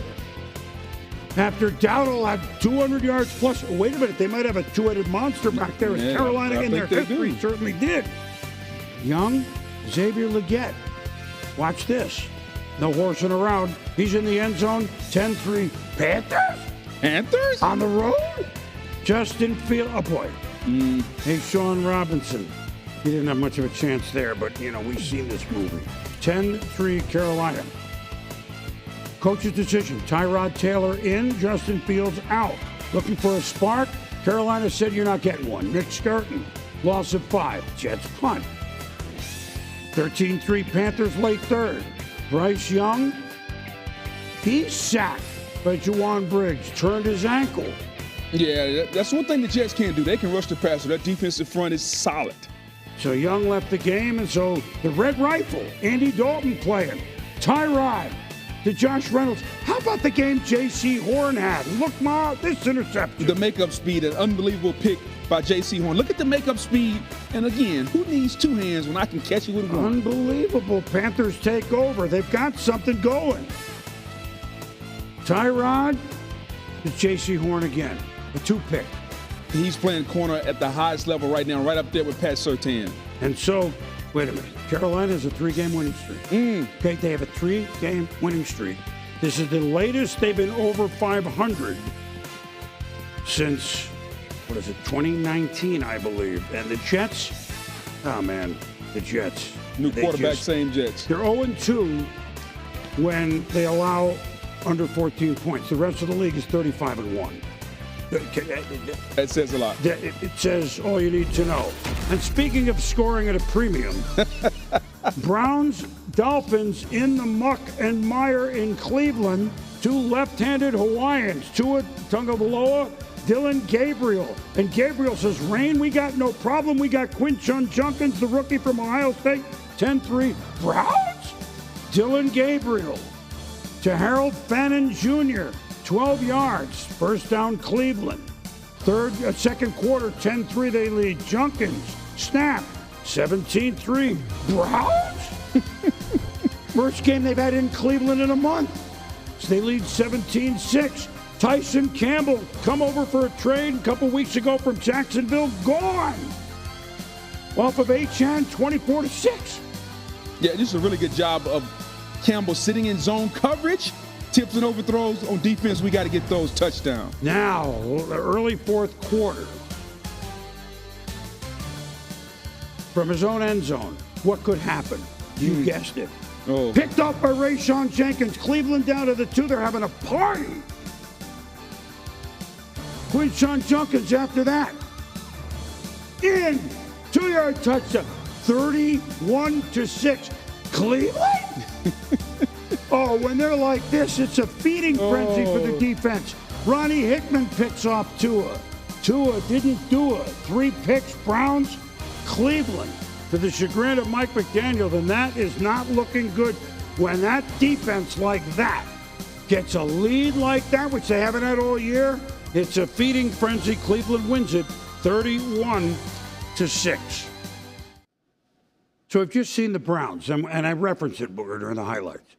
After Dowdle had 200 yards plus. Oh, wait a minute, they might have a two-headed monster back there. As Carolina in their history certainly did. Young, Xavier Legette. Watch this. No horsing around. He's in the end zone. 10-3. Panthers? Panthers? On the road? Justin Fields. Oh, boy. Hey, Sean Robinson. He didn't have much of a chance there, but, we've seen this movie. 10-3 Carolina. Coach's decision. Tyrod Taylor in, Justin Fields out. Looking for a spark? Carolina said you're not getting one. Nick Skirton, loss of 5. Jets punt. 13-3 Panthers late third. Bryce Young, he's sacked by Juwan Briggs. Turned his ankle. Yeah, that's one thing the Jets can't do. They can rush the passer. That defensive front is solid. So Young left the game, and so the Red Rifle, Andy Dalton playing. Tyrod to Josh Reynolds. How about the game J.C. Horn had? Look, Ma, this interception. The makeup speed, an unbelievable pick by J.C. Horn. Look at the makeup speed. And again, who needs 2 hands when I can catch you with one? Unbelievable. Panthers take over. They've got something going. Tyrod to J.C. Horn again. A 2-pick. He's playing corner at the highest level right now, right up there with Pat Surtain. And so, wait a minute. Carolina has a 3-game winning streak. Okay, they have a 3-game winning streak. This is the latest they've been over 500 since, 2019, I believe. And the Jets, the Jets. New quarterback, same Jets. They're 0-2 when they allow under 14 points. The rest of the league is 35-1. That says a lot. It says all you need to know. And speaking of scoring at a premium, Browns, Dolphins in the muck and mire in Cleveland. 2 left-handed Hawaiians, Tua Tagovailoa, Dylan Gabriel. And Gabriel says, Rain, we got no problem. We got Quinshon Judkins, the rookie from Ohio State, 10-3. Browns? Dylan Gabriel to Harold Fannin Jr., 12 yards, first down Cleveland. Second quarter, 10-3 they lead. Judkins, snap, 17-3. Browns? First game they've had in Cleveland in a month. So they lead 17-6. Tyson Campbell, come over for a trade a couple weeks ago from Jacksonville, gone. Off of Achane, 24-6. Yeah, this is a really good job of Campbell sitting in zone coverage. Tips and overthrows on defense, we got to get those touchdowns. Now, early fourth quarter. From his own end zone, what could happen? You guessed it. Oh. Picked up by Rayshon Jenkins. Cleveland down to the 2. They're having a party. Quinshon Judkins after that. In. 2-yard touchdown. 31-6. Cleveland? Oh, when they're like this, it's a feeding frenzy for the defense. Ronnie Hickman picks off Tua. Tua didn't do it. 3 picks, Browns, Cleveland. to the chagrin of Mike McDaniel, then that is not looking good. When that defense like that gets a lead like that, which they haven't had all year, it's a feeding frenzy. Cleveland wins it 31-6. So I've just seen the Browns, and I referenced it, Booger, during the highlights.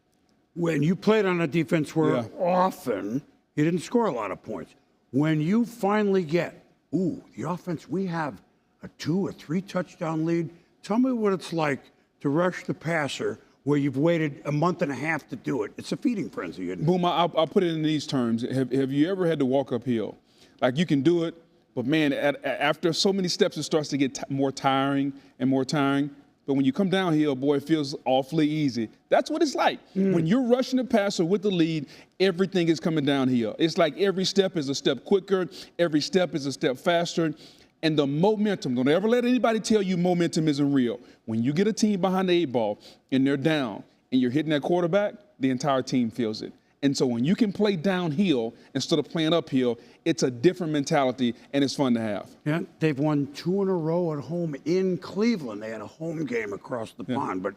When you played on a defense where often you didn't score a lot of points, when you finally get, the offense, we have a 2 or 3 touchdown lead. Tell me what it's like to rush the passer where you've waited a month and a half to do it. It's a feeding frenzy. Boom, I'll put it in these terms. Have you ever had to walk uphill? Like, you can do it, but man, after so many steps, it starts to get more tiring and more tiring. But when you come downhill, boy, it feels awfully easy. That's what it's like. When you're rushing the passer with the lead, everything is coming downhill. It's like every step is a step quicker, every step is a step faster. And the momentum, don't ever let anybody tell you momentum isn't real. When you get a team behind the 8 ball and they're down and you're hitting that quarterback, the entire team feels it. And so when you can play downhill instead of playing uphill, it's a different mentality, and it's fun to have. Yeah, they've won 2 in a row at home in Cleveland. They had a home game across the pond, but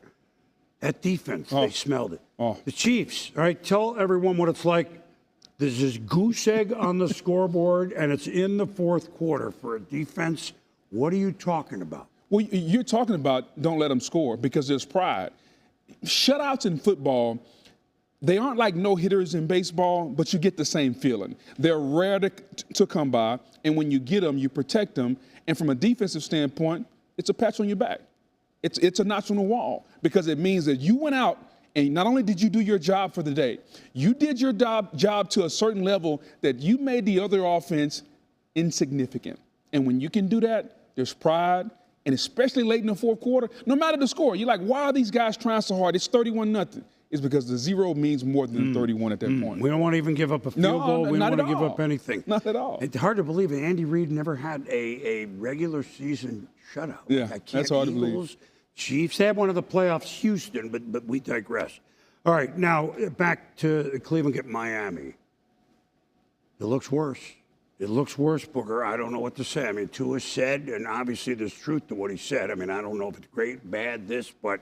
that defense, they smelled it. The Chiefs, all right, tell everyone what it's like. There's this goose egg on the scoreboard, and it's in the fourth quarter for a defense. What are you talking about? Well, you're talking about don't let them score because there's pride. Shutouts in football, they aren't like no-hitters in baseball, but you get the same feeling. They're rare to come by, and when you get them, you protect them. And from a defensive standpoint, it's a patch on your back. It's a notch on the wall because it means that you went out and not only did you do your job for the day, you did your job to a certain level that you made the other offense insignificant. And when you can do that, there's pride, and especially late in the fourth quarter, no matter the score, you're like, why are these guys trying so hard? It's 31-0. It's because the 0 means more than 31 at that point. We don't want to even give up a field goal. We don't want to give up anything. Not at all. It's hard to believe that Andy Reid never had a regular season shutout. Yeah, that's hard to believe. Chiefs had one of the playoffs, Houston, but we digress. All right, now back to Cleveland at Miami. It looks worse. It looks worse, Booker. I don't know what to say. I mean, Tua said, and obviously there's truth to what he said. I mean, I don't know if it's great, bad, this, but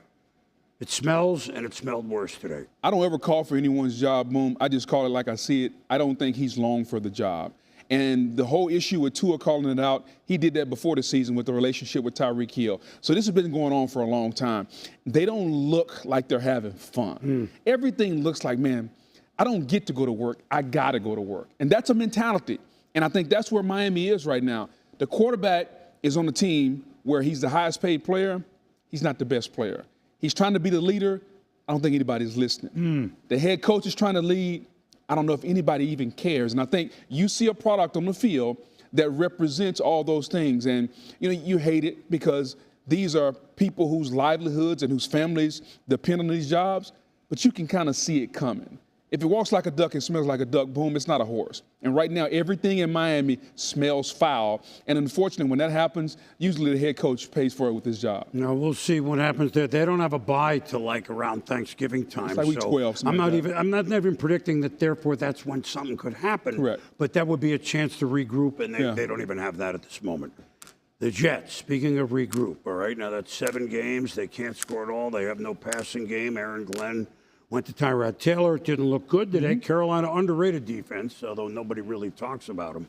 it smells, and it smelled worse today. I don't ever call for anyone's job, Boom. I just call it like I see it. I don't think he's long for the job. And the whole issue with Tua calling it out, he did that before the season with the relationship with Tyreek Hill. So this has been going on for a long time. They don't look like they're having fun. Everything looks like, man, I don't get to go to work. I got to go to work. And that's a mentality. And I think that's where Miami is right now. The quarterback is on the team where he's the highest paid player. He's not the best player. He's trying to be the leader. I don't think anybody's listening. The head coach is trying to lead. I don't know if anybody even cares. And I think you see a product on the field that represents all those things. And, you know, you hate it because these are people whose livelihoods and whose families depend on these jobs, but you can kind of see it coming. If it walks like a duck and smells like a duck, boom, it's not a horse. And right now, everything in Miami smells foul. And unfortunately, when that happens, usually the head coach pays for it with his job. No, we'll see what happens there. They don't have a bye till like around Thanksgiving time. It's like week 12. I'm not even predicting that. Therefore, that's when something could happen. Correct. But that would be a chance to regroup, and they don't even have that at this moment. The Jets, speaking of regroup, all right, now that's 7 games. They can't score at all. They have no passing game. Aaron Glenn went to Tyrod Taylor. It didn't look good today. Carolina, underrated defense, although nobody really talks about them.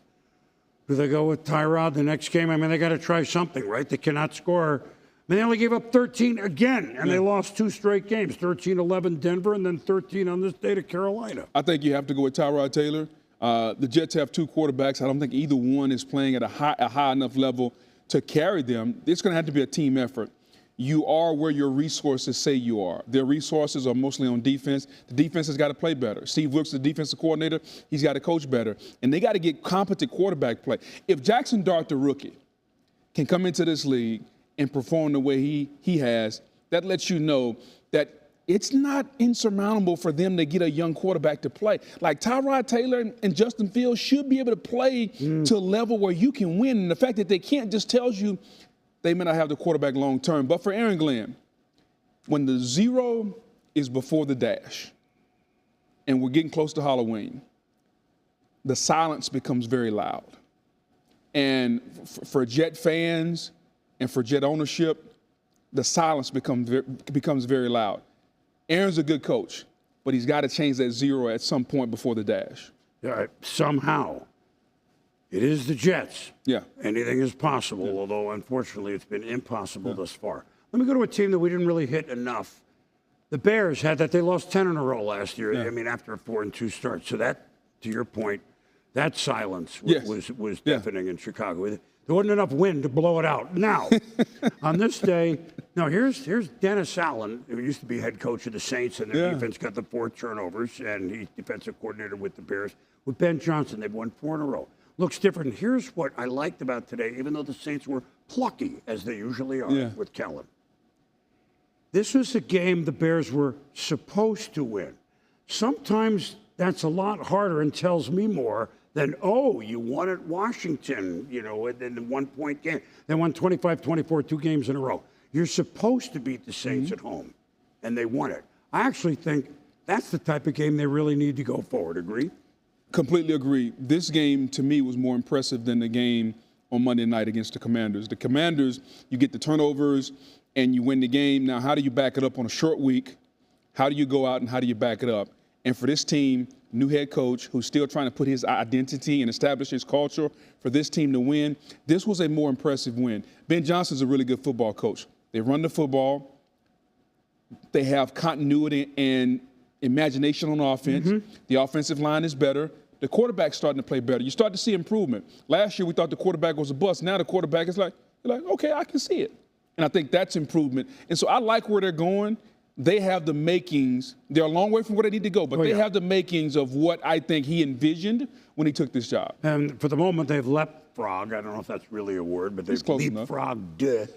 Do they go with Tyrod the next game? I mean, they got to try something, right? They cannot score. I mean, they only gave up 13 again, and they lost 2 straight games, 13-11 Denver, and then 13 on this day to Carolina. I think you have to go with Tyrod Taylor. The Jets have 2 quarterbacks. I don't think either one is playing at a high enough level to carry them. It's going to have to be a team effort. You are where your resources say you are. Their resources are mostly on defense. The defense has got to play better. Steve Wilks, the defensive coordinator, he's got to coach better. And they got to get competent quarterback play. If Jackson Dart, the rookie, can come into this league and perform the way he has, that lets you know that it's not insurmountable for them to get a young quarterback to play. Like Tyrod Taylor and Justin Fields should be able to play to a level where you can win. And the fact that they can't just tells you they may not have the quarterback long term. But for Aaron Glenn, when the 0 is before the dash and we're getting close to Halloween, the silence becomes very loud. And for Jet fans and for Jet ownership, the silence becomes very loud. Aaron's a good coach, but he's got to change that zero at some point before the dash. Yeah, somehow. It is the Jets. Yeah. Anything is possible, although unfortunately it's been impossible thus far. Let me go to a team that we didn't really hit enough. The Bears had that. They lost 10 in a row last year. Yeah. I mean, after a 4-2 start. So that, to your point, that silence was deafening in Chicago. There wasn't enough wind to blow it out. Now, on this day, here's Dennis Allen, who used to be head coach of the Saints, and their defense got the 4 turnovers, and he's defensive coordinator with the Bears. With Ben Johnson, they've won 4 in a row. Looks different. Here's what I liked about today, even though the Saints were plucky, as they usually are with Kellen. This was a game the Bears were supposed to win. Sometimes that's a lot harder and tells me more than, you won at Washington, in the 1-point game. They won 25-24 2 games in a row. You're supposed to beat the Saints at home, and they won it. I actually think that's the type of game they really need to go forward. Agree? Completely agree. This game, to me, was more impressive than the game on Monday night against the Commanders. The Commanders, you get the turnovers and you win the game. Now, how do you back it up on a short week? How do you go out and how do you back it up? And for this team, new head coach who's still trying to put his identity and establish his culture, for this team to win, this was a more impressive win. Ben Johnson's a really good football coach. They run the football. They have continuity and imagination on offense. The offensive line is better. The quarterback's starting to play better. You start to see improvement. Last year, we thought the quarterback was a bust. Now the quarterback is like, okay, I can see it. And I think that's improvement. And so I like where they're going. They have the makings. They're a long way from where they need to go, but they have the makings of what I think he envisioned when he took this job. And for the moment, they've leapfrogged. I don't know if that's really a word, but they've leapfrogged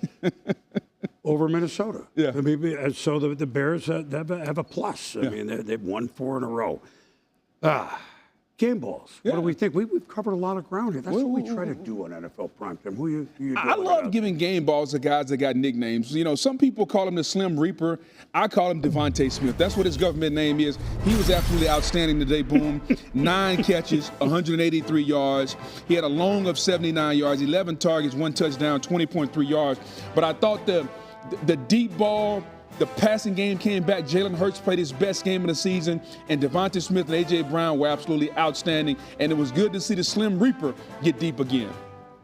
over Minnesota. Yeah. I mean, so the Bears have a plus. I mean, they've won 4 in a row. Game balls. What do we think? We've covered a lot of ground here. That's what we try to do on NFL Primetime. Who you I love giving game balls to guys that got nicknames. Some people call him the Slim Reaper. I call him Devontae Smith. That's what his government name is. He was absolutely outstanding today, Boom. 9 catches, 183 yards. He had a long of 79 yards, 11 targets, 1 touchdown, 20.3 yards. But I thought the deep ball, the passing game came back. Jalen Hurts played his best game of the season, and Devontae Smith and A.J. Brown were absolutely outstanding, and it was good to see the Slim Reaper get deep again.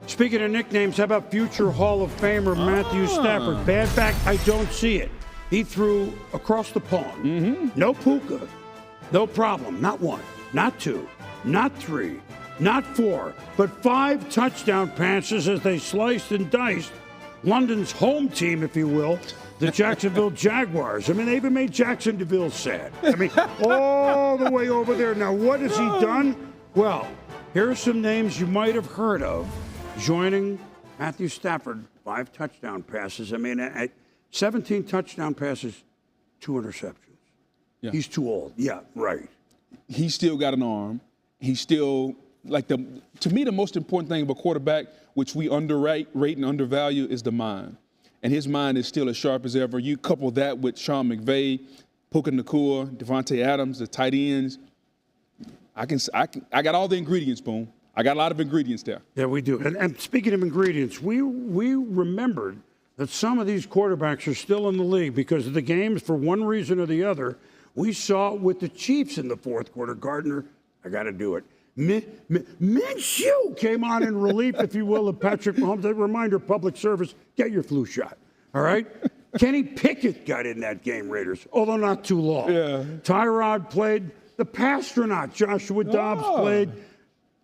Speaking of nicknames, how about future Hall of Famer Matthew Stafford? Bad back, I don't see it. He threw across the pond. No puka, no problem. Not 1, not 2, not 3, not 4, but 5 touchdown passes as they sliced and diced London's home team, if you will, the Jacksonville Jaguars. I mean, they even made Jackson DeVille sad. I mean, all the way over there. Now, what has he done? Well, here are some names you might have heard of joining Matthew Stafford. 5 touchdown passes. I mean, at 17 touchdown passes, 2 interceptions. Yeah. He's too old. Yeah, right. He's still got an arm. He's still, to me, the most important thing of a quarterback, which we underrate and undervalue, is the mind. And his mind is still as sharp as ever. You couple that with Sean McVay, Puka Nacua, Devontae Adams, the tight ends. I got all the ingredients, Boom. I got a lot of ingredients there. Yeah, we do. And speaking of ingredients, we remembered that some of these quarterbacks are still in the league because of the games, for one reason or the other. We saw it with the Chiefs in the 4th quarter. Gardner, I got to do it. Minshew came on in relief, if you will, of Patrick Mahomes. A reminder, public service, get your flu shot, all right? Kenny Pickett got in that game, Raiders, although not too long. Yeah. Tyrod played. The Pastronaut, Joshua Dobbs played.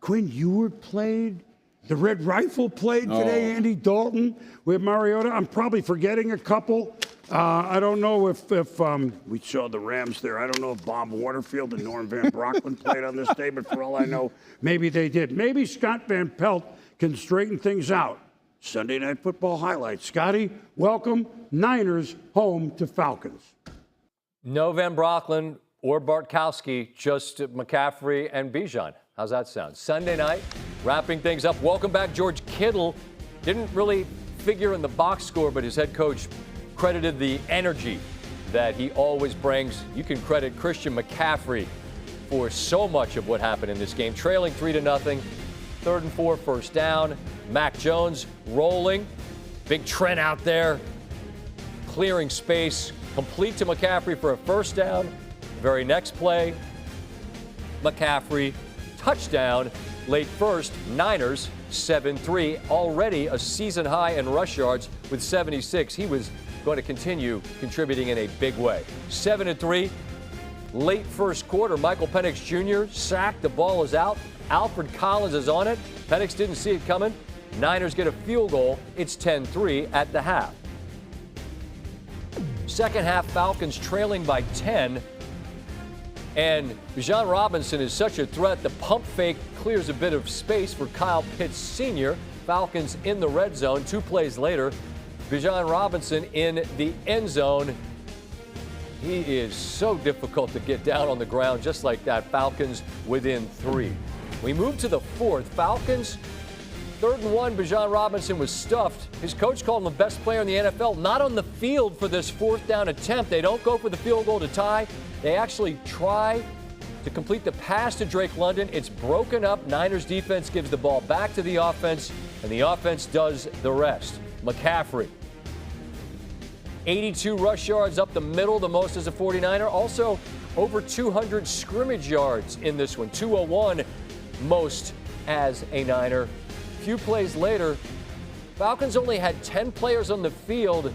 Quinn Ewert played. The Red Rifle played today, Andy Dalton. We have Mariota. I'm probably forgetting a couple. I don't know if we saw the Rams there. I don't know if Bob Waterfield and Norm Van Brocklin played on this day, but for all I know, maybe they did. Maybe Scott Van Pelt can straighten things out. Sunday Night Football highlights. Scotty, welcome. Niners home to Falcons. No Van Brocklin or Bartkowski, just McCaffrey and Bijan. How's that sound? Sunday night, wrapping things up. Welcome back, George Kittle. Didn't really figure in the box score, but his head coach credited the energy that he always brings. You can credit Christian McCaffrey for so much of what happened in this game. Trailing 3-0, 3rd and 4, first down. Mac Jones rolling. Big Trent out there. clearing space, complete to McCaffrey for a first down. The very next play, McCaffrey, touchdown, late first, Niners 7-3, already a season high in rush yards with 76. He was going to continue contributing in a big way. 7-3, late first quarter, Michael Penix Jr. sacked, the ball is out. Alfred Collins is on it. Penix didn't see it coming. Niners get a field goal. It's 10-3 at the half. Second half, Falcons trailing by 10. And Bijan Robinson is such a threat. The pump fake clears a bit of space for Kyle Pitts Sr. Falcons in the red zone. 2 plays later, Bijan Robinson in the end zone. He is so difficult to get down on the ground just like that. Falcons within 3. We move to the fourth. Falcons, 3rd and 1. Bijan Robinson was stuffed. His coach called him the best player in the NFL. Not on the field for this 4th down attempt. They don't go for the field goal to tie. They actually try to complete the pass to Drake London. It's broken up. Niners defense gives the ball back to the offense, and the offense does the rest. McCaffrey, 82 rush yards up the middle, the most as a 49er. Also, over 200 scrimmage yards in this one. 201 most as a Niner. A few plays later, Falcons only had 10 players on the field.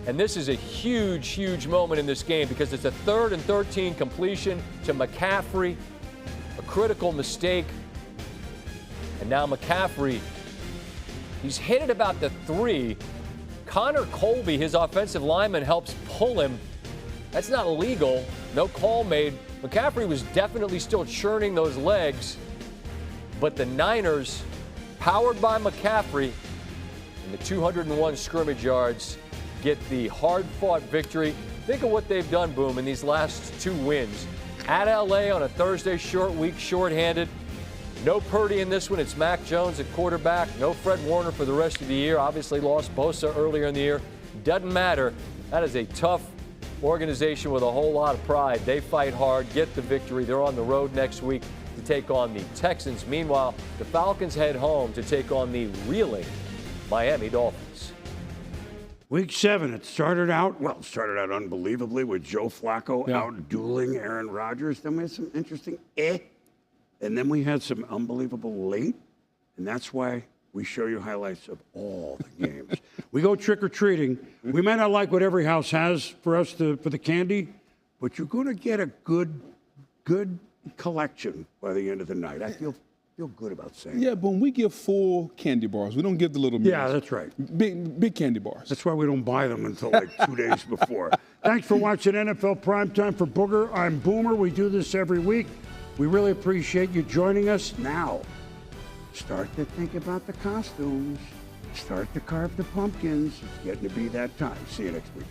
And this is a huge, huge moment in this game because it's a 3rd and 13 completion to McCaffrey. A critical mistake. And now McCaffrey, he's hit it about the 3. Connor Colby, his offensive lineman, helps pull him. That's not illegal. No call made. McCaffrey was definitely still churning those legs. But the Niners, powered by McCaffrey, and the 201 scrimmage yards, get the hard-fought victory. Think of what they've done, Boom, in these last 2 wins. At LA on a Thursday short week, shorthanded. No Purdy in this one. It's Mac Jones at quarterback. No Fred Warner for the rest of the year. Obviously lost Bosa earlier in the year. Doesn't matter. That is a tough organization with a whole lot of pride. They fight hard, get the victory. They're on the road next week to take on the Texans. Meanwhile, the Falcons head home to take on the reeling Miami Dolphins. Week 7, it started out unbelievably with Joe Flacco out dueling Aaron Rodgers. Then we had some interesting and then we had some unbelievable late. And that's why we show you highlights of all the games. We go trick-or-treating. We may not like what every house has for us for the candy, but you're going to get a good collection by the end of the night. I feel good about saying Yeah, but when we give full candy bars, we don't give the little minis. Yeah, that's right. Big candy bars. That's why we don't buy them until like 2 days before. Thanks for watching NFL Primetime. For Booger, I'm Boomer. We do this every week. We really appreciate you joining us. Now, start to think about the costumes. Start to carve the pumpkins. It's getting to be that time. See you next week.